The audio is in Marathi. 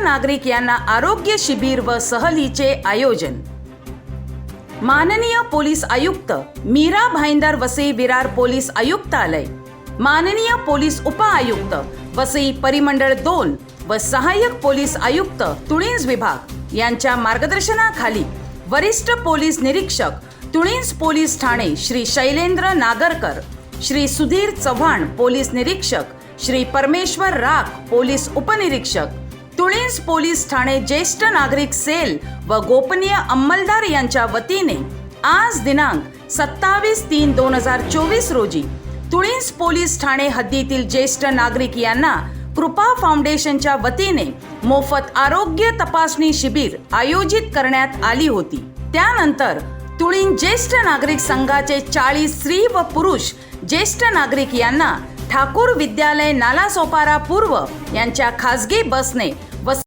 नागरिक यांना आरोग्य शिबिर व सहलीचे आयोजन। माननीय पोलीस आयुक्त मीरा भाईंदर वसई विरार पोलीस आयुक्तालय, माननीय पोलीस उपआयुक्त वसई परिमंडळ 2 व सहाय्यक पोलीस आयुक्त तुळींज विभाग यांच्या मार्गदर्शनाखाली वरिष्ठ पोलीस निरीक्षक तुळींज पोलीस ठाणे श्री शैलेंद्र नागरकर, श्री सुधीर चव्हाण पोलीस निरीक्षक, श्री परमेश्वर राख पोलीस उपनिरीक्षक, तुळींज पोलीस ठाणे ज्येष्ठ नागरिक सेल व गोपनीय अंमलदार यांच्या वतीने आज दिनांक 27/3/2024 रोजी तुळींज पोलीस ठाणे हद्दीतील ज्येष्ठ नागरिक यांना कृपा फाउंडेशनच्या वतीने मोफत आरोग्य तपासणी शिबिर आयोजित करण्यात आली होती। त्यानंतर तुळींज ज्येष्ठ नागरिक संघाचे 40 स्त्री व पुरुष ज्येष्ठ नागरिक यांना ठाकूर विद्यालय नालासोपारा पूर्व यांच्या खासगी बसने